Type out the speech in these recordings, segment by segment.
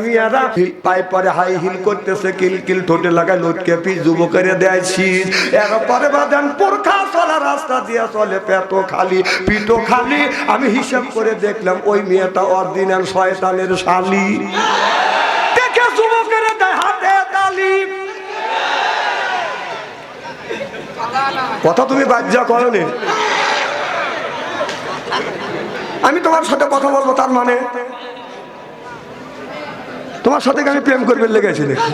মিয়ারা পায়ে পরে high heel করতেছে, কিলকিল ঠোঁটে লাগায় লটকে পি যুবকের দেয়ছি। এরপরে বাদান পোরখা চলা রাস্তা দিয়ে চলে, পেটো খালি পিটো খালি। আমি হিসাব করে দেখলাম ওই মেয়েটা অরিজিনাল শয়তানের শালি। দেখে যুবকের দেয় হাতে তালি। কথা তুমি বাজ্যা করনি, আমি তোমার সাথে কথা বলবো তার মানে তোমার সাথে আমি প্রেম করবে লেগেছি দেখি,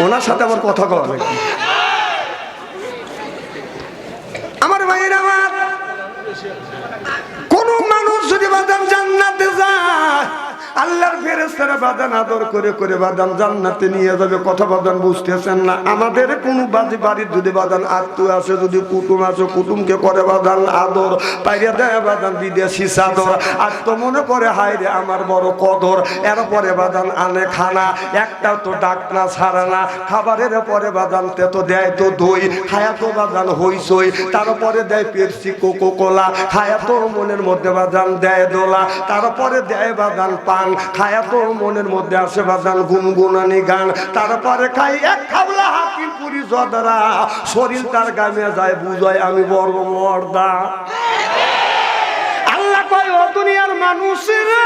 ওনার সাথে আমার কথা কওয়া নাকি? আমার ভাইয়ের আমার, কোন মানুষ যদি বাদাম জান্নাতে যায়, আল্লাহর ফেরেশতারা বাদান আদর করে করে বাদাম জান্নাতে নিয়ে যাবে। কথা বাদান বুঝতেছেন না? আমাদের কোন বাড়ির যদি বাদান আত্মীয় আছে, যদি কুটুম আছে, কুটুমকে করে বাদান আদর, পাইরে দেয় বাদান বিদেশি চাদর। আর তো মনে করে হায় রে আমার বড় কদর। এরপরে বাদান আনে খানা, একটাও তো ডাক না ছাড়া না। খাবারের পরে বাদান তো দেয় তো দই, খায়া তো বাদান হইসই। তারপরে দেয় পেপসি, কোকো কোলা, খায়া তো মনের মধ্যে বাদান দেয় দোলা। তারপরে দেয় বাদান পান, খায়া তো মনের মধ্যে আসে বাদান গুনগুনানি গান। তারপরে খাই এক খাবলা হাকিম পুরি জদরা, শরীর তার গামে যায় বুঝায় আমি বড় মর্দা। আল্লাহ কয় ও দুনিয়ার মানুষেরা,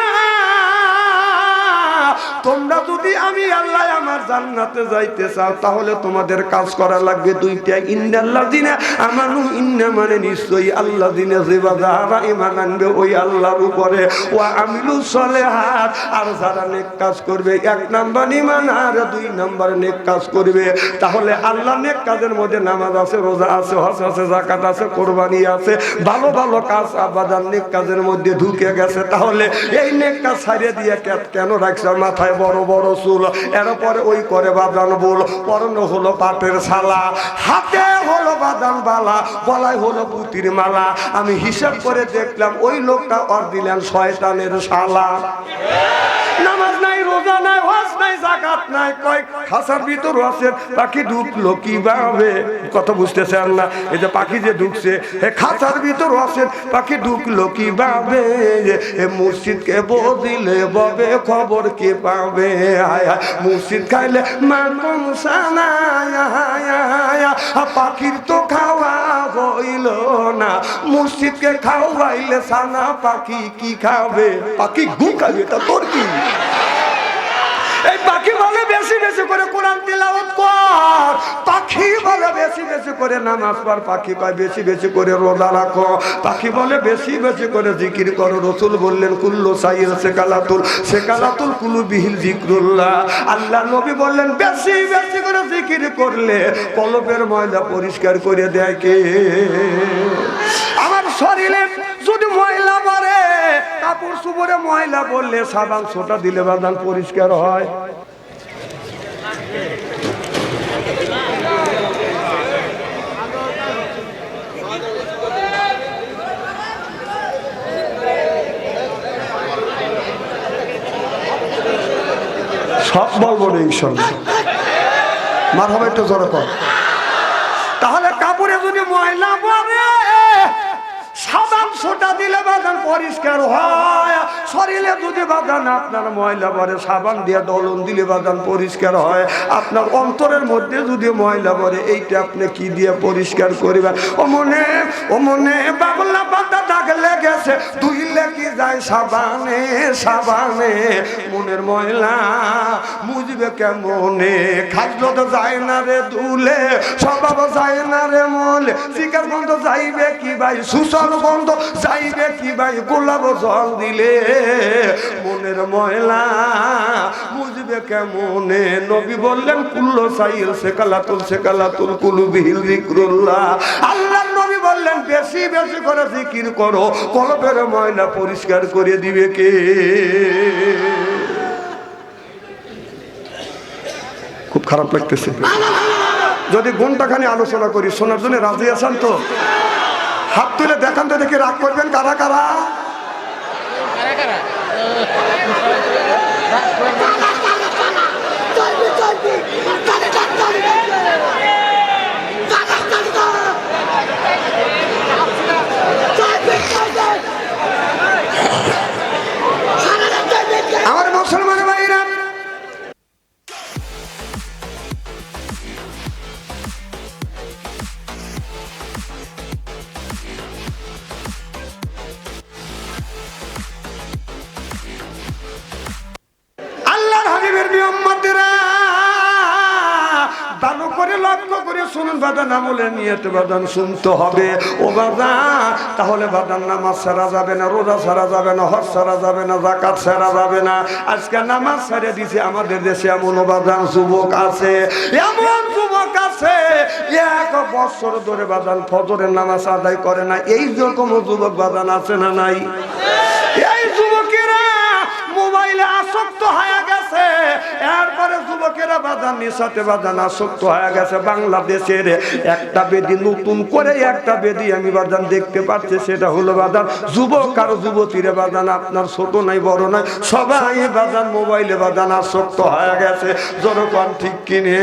তোমরা যদি আমি আল্লাহ আমার জান্নাতে যাইতে চাও, তাহলে তোমাদের কাজ করা লাগবে দুইটা। ইন্নাল্লাযিনা আমানু, ইন্না মানে নিশ্চয়ই আল্লাযিনা যারা ঈমান আনবে ওই আল্লাহর উপরে, ওয়া আমিলুস সলিহাত, আর যারা নেক কাজ করবে। এক নাম্বার ঈমান আর দুই নাম্বার নেক কাজ করবে। তাহলে আল্লাহ নেক কাজের মধ্যে নামাজ আছে, রোজা আছে, হজ আছে, যাকাত আছে, কুরবানি আছে, ভালো ভালো কাজ আবাদান নেক কাজের মধ্যে ঢুকে গেছে। তাহলে এই নেক কাজ ছাড়িয়ে দিয়ে কেন রাখছে? মাথায় বড় বড় চুল, এরপরে ওই করে বাদান বল, পরনে হলো পাটের ছালা, হাতে হলো বাদান বালা, গলায় হলো পুতির মালা। আমি হিসাব করে দেখলাম ওই লোকটা অরিজিনাল শয়তানের শালা। নামাজ নাই, রোজা নাই, হজ নাই, যাকাত নাই, কয় খাসার ভিতর আছে। পাখি ঢুকলো কিভাবে? কথা বুঝতেছেন না? এই যে পাখি যে ঢুকছে খাসার ভিতর আছে, পাখি ঢুকলো কিভাবে? মুর্শিদকে বদিলে ববে খবর কে পাবে? মুর্শিদ খাইলে মাখন সানা, পাখির তো খাওয়া হইল না। মুর্শিদকে খাওয়াইলে সানা, পাখি কি খাবে? পাখি গু খাবে, তা তোর কি? এই পাখি বলে বেশি বেশি করে কোরআন তিলাওয়াত কর, পাখি বলে বেশি বেশি করে নামাজ পড়, পাখি কয় বেশি বেশি করে রোজা রাখো, পাখি বলে বেশি বেশি করে জিকির করো। রাসূল বললেন কুল্লু সাইয়্যিদ সেকালাতুল কুলুবিহিল যিকরুল্লাহ। আল্লাহ নবী বললেন বেশি বেশি করে জিকির করলে কলবের ময়লা পরিষ্কার করে দেয় কে? আমার শরীরে যদি ময়লা পড়ে, কাপড় চোপড়ে ময়লা পড়লে সাবান সোটা দিলে বাদান পরিষ্কার হয়। সব বলবো না ইনশাআল্লাহ, মারহাবা একটু জোরে কর। তাহলে কাপড়ে যদি ময়লা পড়ে, সাবান সোটা দিলে বাদান পরিষ্কার হয়। শরীরে যদি বাদান আপনার ময়লা পড়ে, সাবান দিয়ে দলন দিলে বাদান পরিষ্কার হয়। আপনার অন্তরের মধ্যে যদি ময়লা পড়ে, এইটা আপনি কি দিয়ে পরিষ্কার করবেন? ও মনে বাবলা পাতা দাগ লেগেছে, ধুইলে কি যায় সাবানে সাবানে? মনের ময়লা মুজবে কেমনে? খাজলো তো যায় না রে ধুলে, স্বভাব যায় না রে মলে, শিকার গন্ধ যাইবে কি ভাই, সুসল গন্ধ যাইবে কি ভাই, গোলাপ জল দিলে মনের ময়লা মুজবে কেমনে? নবী বললেন কুল্লু সাইয়্যিদ সেকালাতুল কুলুবিহিল যিকরুল্লাহ। আল্লাহ নবী বললেন বেশি বেশি করে জিকির করো, কলবের ময়লা পরিষ্কার করে দিবে কে? খুব খারাপ লাগতেছে। যদি ঘন্টাখানি আলোচনা করি, শোনার জন্য রাজি আছেন তো? হাত তুলে দেখান তো দেখি, রাগ করবেন কারা কারা? আমার মুসলমান ভাই শুনুন বাদান, আমলের নিয়ত বাদান শুনতে হবে ও বাদান। তাহলে বাদান নামাজ ছাড়া যাবে না, রোজা ছাড়া যাবে না, হজ ছাড়া যাবে না, যাকাত ছাড়া যাবে না। আজকে নামাজ ছেড়ে দিছে আমাদের দেশে এমন বাদান যুবক আছে, এমন যুবক আছে 1 বছর ধরে বাদান ফজরের নামাজ আদায় করে না। এই রকম যুবক বাদান আছে না নাই? এই যুবকেরা মোবাইলে আসক্ত হয়ে গেছে, এরপরে যুবকেরা বাদান নিশাতে বাদান আসক্ত হয়ে গেছে। বাংলাদেশের একটা বেদি, নতুন করে একটা বেদি আমি বাদান দেখতে পাচ্ছি, সেটা হলো বাদান যুবক আর যুবতীরা বাদান, আপনার ছোট নাই বড় নাই, সবাই বাদান মোবাইলে বাদান আসক্ত হয়ে গেছে। যখন ঠিক কিনে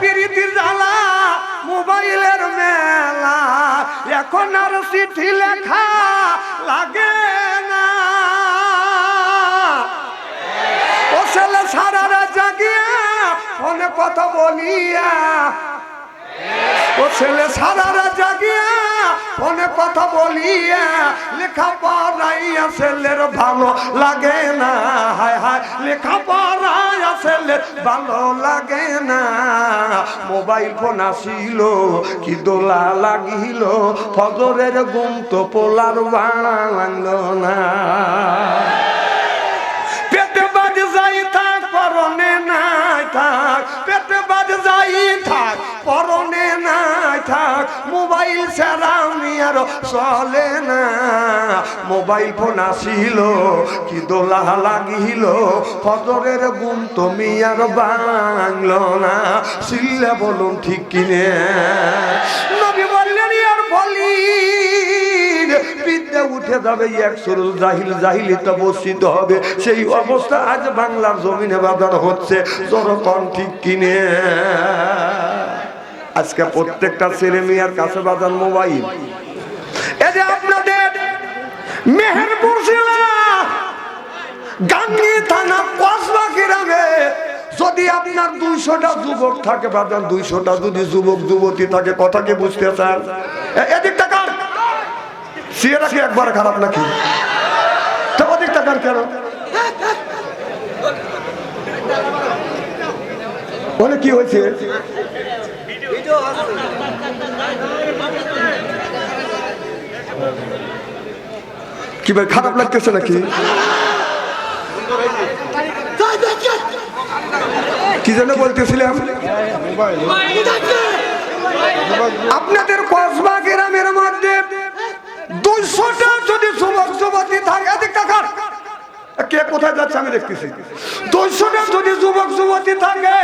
প্রীতির জ্বালা, মোবাইলের মেলা, এখন আর চিঠি লেখা লাগে না। ও ছেলে সারা রাত জাগিয়া ফোনে কথা বলিয়া, ও ছেলে সারা রাত জাগিয়া ফোনে কথা বলিয়া, লেখা পড়াইয়া ছেলের ভালো লাগে না। হায় হায়, লেখা পড়াইয়া ছেলের ভালো লাগে না। মোবাইল ফোন আসিল কি দোলা লাগিল, ফজরের ঘুম তো পোলার ভাঙলো না। পেটে বাজ যাই থাক পরনে নাই থাক, পেটে বাজ যাই থাক পরনে নাই থাক, মোবাইল ছাড়া আমি আর চলে না। মোবাইল ফোন আসিল কি দোলা লাগিল, ফজরের ঘুম তুমি আর ভাঙলো না। সিল্লা বলুন ঠিক কিনে? নবী বললেন আর বলি বিদ্যা উঠে যাবে, একসুরুল জাহিল, জাহিলিতে বর্ষিত হবে। সেই অবস্থা আজ বাংলার জমিনে বাজার হচ্ছে। যখন ঠিক কিনে? আজকে প্রত্যেকটা ছেলে মেয়ের কাছে বাজার মোবাইল। এই যে আপনাদের মেহেরপুর জেলা গাঙ্গী থানা কসবা গ্রামে যদি আপনার 200টা যুবক থাকে বাজার, 200টা যদি যুবক যুবতী থাকে, কথা কি বুঝতে চান? এদিক টাকার সিয়েরা কি একবার খারাপ নাকি? তো অধিক টাকার কেন? বলে কি হয়েছে? কি ভাই খারাপ লাগতেছে নাকি? কি যেন বলতেছিলাম? আপনাদের কসবা গ্রামের মধ্যে 200টা যদি যুবক যুবতী থাকে, কে কোথায় যাচ্ছে আমি দেখতেছি, 200টা যদি যুবক যুবতী থাকে,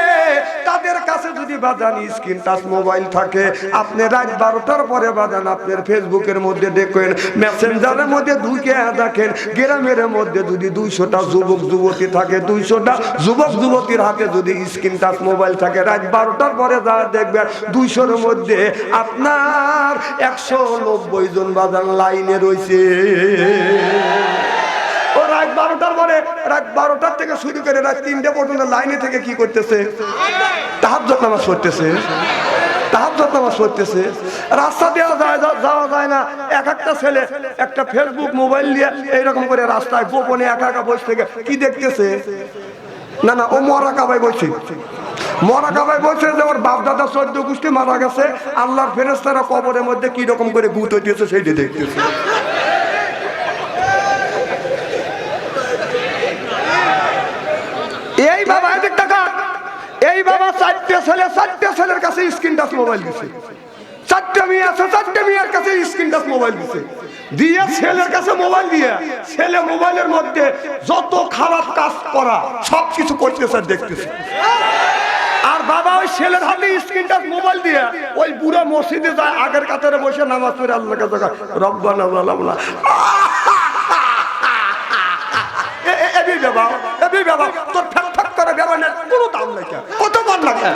তাদের কাছে যদি বাজান স্ক্রিন টাচ মোবাইল থাকে, আপনি রাত 12টার পরে বাজান আপনার ফেসবুকের মধ্যে দেখেন, মেসেঞ্জারের মধ্যে ঢুকে দেখেন, গ্রামের মধ্যে যদি 200টা যুবক যুবতী থাকে, 200টা যুবক যুবতীর হাতে যদি স্ক্রিন টাচ মোবাইল থাকে, রাত 12টার পরে যা দেখবেন 200-র মধ্যে আপনার 190 জন বাজান লাইনে রয়েছে। ও রাত 12টার পরে, রাত 12টার থেকে শুরু করে রাত 3টে পর্যন্ত লাইনে থেকে কি করতেছে? তাহাজ্জুদ নামাজ পড়তেছে, তাহাজ্জুদ নামাজ পড়তেছে। রাস্তা দেওয়া যায়, যাওয়া যায় না। একটা ছেলে একটা ফেসবুক মোবাইল নিয়ে এইরকম করে রাস্তায় গোপনে একা একা বসে থেকে কি দেখতেছে? না না, ও মরা কাবায় বলছি, মরা কাবায় বলছে যে ওর বাপ দাদা 14 গোষ্ঠী মারা গেছে, আল্লাহর ফেরেশতারা কবরের মধ্যে কি রকম করে গুত হইতেছে সেইটা দেখতেছে। এই বাবা এদিক টাকা, এই বাবা 4টে ছেলে, 4টে ছেলের কাছে স্ক্রিন টাচ মোবাইল দিছে, 4টে মেয়ে আছে, 4টে মেয়ের কাছে স্ক্রিন টাচ মোবাইল দিছে, দিয়ে ছেলের কাছে মোবাইল দিয়ে ছেলে মোবাইলের মধ্যে যত খারাপ কাজ করা সব কিছু করতেছে দেখতেছে। আর বাবা ওই ছেলের হাতে স্ক্রিন টাচ মোবাইল দিয়ে ওই বুড়া মসজিদে যায়, আগের কাতারে বসে নামাজ পড়ে আল্লাহর কাছে রব্বানা যালামনা, তোর ফেক ফেক করে ব্যবহার কোনো দাম নাই, কত বার লাগে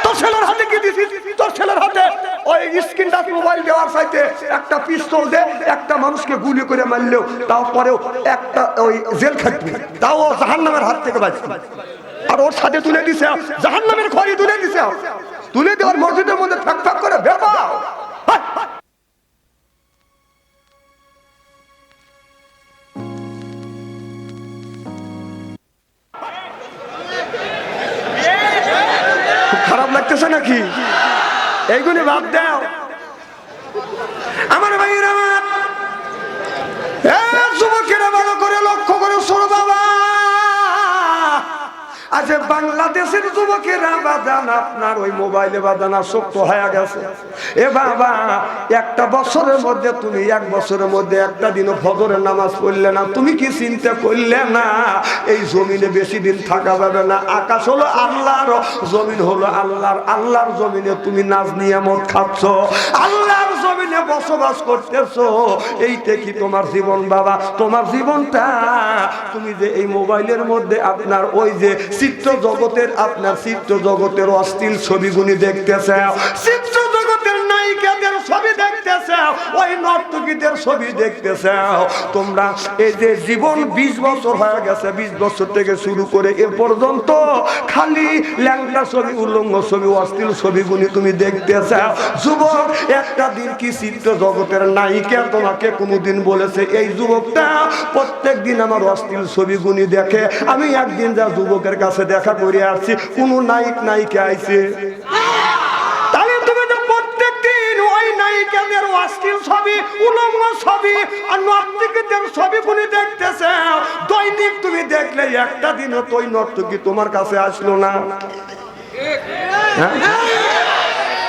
তোর ছেলের হাতে কি দিছিস? তোর ছেলের হাতে ওই স্ক্রিন টাচ মোবাইল দেওয়ার চাইতে একটা পিস্তল দে, একটা মানুষকে গুলি করে মারলেও তারপরেও একটা ওই জেল খাটবি, তাও জাহান্নামের হাত থেকে বাঁচবি। আর ওর সাথে তুলে দিছে জাহান্নামের খড়ি, তুলে দিছে, তুলে দেওয়ার মসজিদের মধ্যে ফেক ফেক করে ব্যবহার। খারাপ লাগতেছে নাকি? এইগুলি বাদ দাও আমার ভাইয়েরা, যুবকেরা ভালো করে লক্ষ্য করে শোনো বাবা। আচ্ছা, বাংলাদেশের যুবকেরা বাদান আপনার ওই মোবাইলে বাদান আসক্ত হয়ে গেছে। এ বাবা, একটা বছরের মধ্যে তুমি, এক বছরের মধ্যে একটা দিনও ফজরের নামাজ পড়লে না, তুমি কি চিন্তা করলে না এই জমিনে বেশি দিন থাকা যাবে না? আকাশ হলো আল্লাহর, জমিন হলো আল্লাহর। আল্লাহর জমিনে তুমি নাজ নিয়ামত খাচ্ছ, আল্লাহর জমিনে বসবাস করতেছো। এইটা কি তোমার জীবন বাবা? তোমার জীবনটা তুমি যে এই মোবাইলের মধ্যে আপনার ওই যে চিত্র জগতের, আপনার চিত্র জগতের অশ্লীল ছবিগুলি দেখতেছে, চিত্র জগতের নায়িকাদের ছবি দেখতেছে, ওই নর্তকীদের ছবি দেখতেছে। তোমরা এই যে জীবন 20 বছর হয়ে গেছে, 20 বছর থেকে শুরু করে এ পর্যন্ত খালি ল্যাংটা ছবি, উলঙ্গ ছবি, অশ্লীল ছবিগুলি তুমি দেখতেছে। যুবক, একটা দিন কি চিত্র জগতের নায়িকা তোমাকে কোনোদিন বলেছে এই যুবকটা প্রত্যেক দিন আমার অশ্লীল ছবিগুলি দেখে? আমি একদিন যা যুবকের কাছে দেখা করে আসছি, কোন নায়িক নায়িকা আইছে? তাহলে তুমি তো প্রত্যেক দিন ওই নায়িকাদের অশ্লীল ছবি, উলঙ্গ ছবি আর নর্তকীদের ছবিগুলি দেখতেছে। দৈনিক তুমি দেখলে একটা দিনও তো ওই নর্তকী তোমার কাছে আসলো না।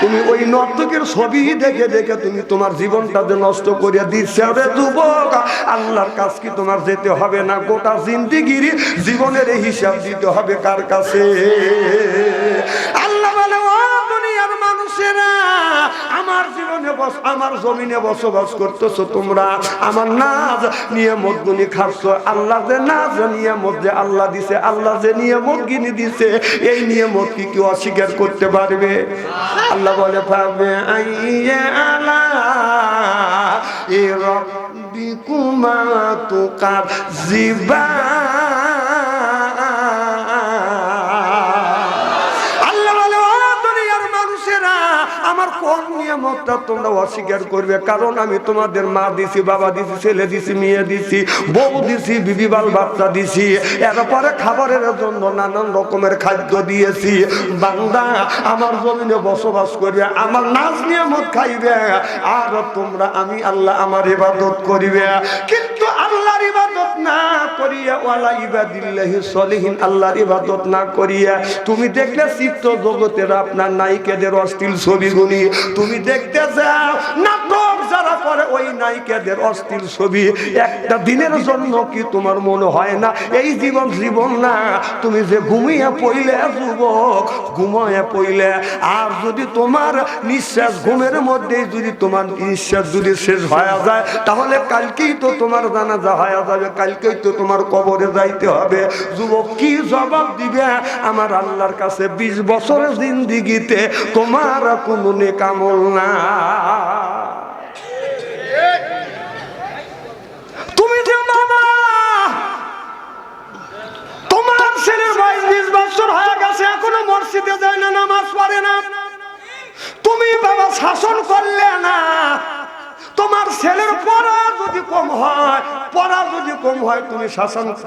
তুমি ওই নর্তকের ছবি দেখে দেখে তুমি তোমার জীবনটা যে নষ্ট করিয়া দিচ্ছে। রে যুবক, আল্লাহর কাছ কি তোমার যেতে হবে না? গোটা জিন্দেগির জীবনের হিসাব দিতে হবে কার কাছে? আল্লাহ বলে, ও দুনিয়ার মানুষেরা, আমার জীবনে আমার জমিনে বসবাস করতেছো তোমরা, আমার নাজ নিয়ামত গুনি খাচ্ছ। আল্লাহ যে নাজ নিয়ামত যে আল্লাহ দিছে, আল্লাহ যে নিয়ামত গিনি দিছে, এই নিয়ামত কি কেউ অস্বীকার করতে পারবে? আল্লাহ বলে, পাবে আইয়া আলা এ রাব্বিকুমা তুকাযিবান। আমার কোন নিয়ামতটা তোমরা অস্বীকার করবে? কারণ আমি তোমাদের মা দিছি, বাবা দিছি, ছেলে দিছি, মেয়ে দিছি, বউ দিছি, বিবি বাল বাচ্চা দিছি, এরপরে খাবারের জন্য নানান রকমের খাদ্য দিয়েছি। বান্দা আমার জমিনে বসবাস করবে, আমার নাজ নিয়ামত খাইবে, আর তোমরা আমি আল্লাহ আমার ইবাদত করিবে। কিন্তু আল্লাহর ইবাদত না করিয়া, ওয়ালা ইবাদিল্লাহি সলিহিন, আল্লাহর ইবাদত না করিয়া তুমি দেখলে চিত্র জগতের আপনার নায়িকাদের অশ্লীল ছবিগুলি তুমি দেখতে যাও। নাটক যারা করে ওই নায়িকাদের অশ্লীল ছবি, একটা দিনের জন্য কি তোমার মনে হয় না এই জীবন জীবন না? তুমি যে ঘুমিয়ে পড়লে যুবক, ঘুমিয়ে পড়লে, আর যদি তোমার নিঃশ্বাস ঘুমের মধ্যে যদি তোমার নিঃশ্বাস যদি শেষ হয়ে যায়, তাহলে কালকেই তো তোমার জানাজা হয়ে যাবে, কালকেই তো তোমার কবরে যাইতে হবে। যুবক, কি জবাব দিবে আমার আল্লাহর কাছে? 20 বছরের জিন্দেগিতে তোমার কোনো নেক আমল না। তুমি যে বাবা, তোমার ছেলের বয়স 20 বছর হয়ে গেছে, এখনো মসজিদে যায় না, নামাজ পড়ে না, তুমি বাবা শাসন করলে না। তোমার ছেলের পড়া যদি কম হয়, পড়া যদি কম হয়, তুমি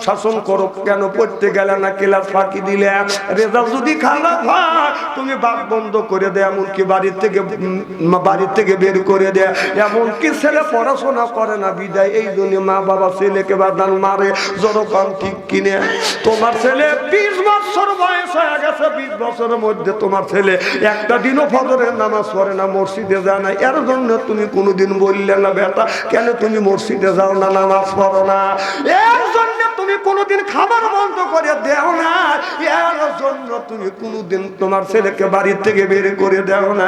শাসন করো কেন? পড়তে গেলে না, ক্লাস ফাঁকি দিলে, রেজাল্ট যদি খারাপ হয় তুমি বাদ বন্ধ করে দেয়, এমনকি বাড়ি থেকে বের করে দেয়। এমনকি ছেলে পড়াশোনা করে না বিদায়, এই জন্য মা বাবা ছেলেকে বাদান মারে, জনগণ ঠিক কিনে। তোমার ছেলে 20 বছর বয়স হয়ে গেছে, 20 বছরের মধ্যে তোমার ছেলে একটা দিনও ফজরের নামাজ পড়ে না, মসজিদে যায় না। এর জন্য তুমি কোনোদিন বললে না, বেটা কেন তুমি মসজিদে যাও না, নামাজ পড়ো না? এর জন্য তুমি কোনোদিন খাবার বন্ধ করে দেও না, এর জন্য তুমি কোনোদিন তোমার ছেলেকে বাড়ি থেকে বের করে দেও না,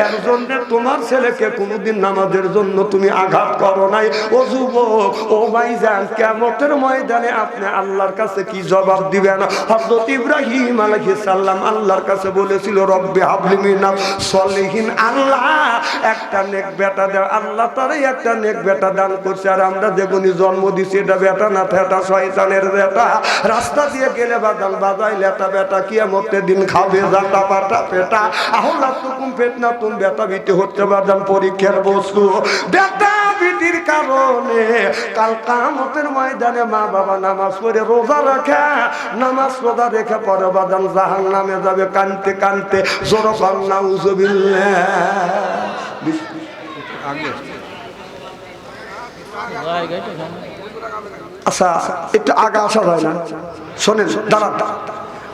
এর জন্য তোমার ছেলেকে কোনোদিন নামাজের জন্য তুমি আঘাত করো নাই। ও যুবক, ও ভাইজান, কিয়ামতের ময়দানে আপনি আল্লাহর কাছে কি জবাব দিবেন? হযরত ইব্রাহিম আলাইহিস সালাম আল্লাহর কাছে বলেছিল, রব্বি হাবলি মিনাস সলিহিন, আল্লাহ একটা নেক বেটা দাও। আল্লাহ তারই একটা নেক বেটা দান করছে, আর আমরা যেগুনি জন্ম দিছি এটা বেটা না, এটা শয়তানের বেটা। রাস্তা দিয়ে গেলে বাদাল বাজাই লেটা বেটা, কিয়ামতের দিন খাবে জাতা পাটা পেটা। আহলা তুকুম ফিতনা, তুমি বেটা বিতে হচ্ছে বাদাল পরীক্ষার বস্তু। বেটা বিটির কারণে কাল কিয়ামতের ময়দানে মা বাবা নামাজ পড়ে রোজা রাখে, নামাজ রোজা রেখে পরে বাদান জাহান্নামে যাবে কানতে কানতে। জোরে বল নাউজুবিল্লাহ। আচ্ছা একটু আগে আসা যায় না? শোনেন, দাঁড়ান,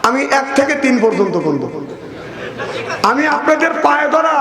আমি 1 থেকে 3 পর্যন্ত বলবো। আমি আপনাদের পায়ে ধরা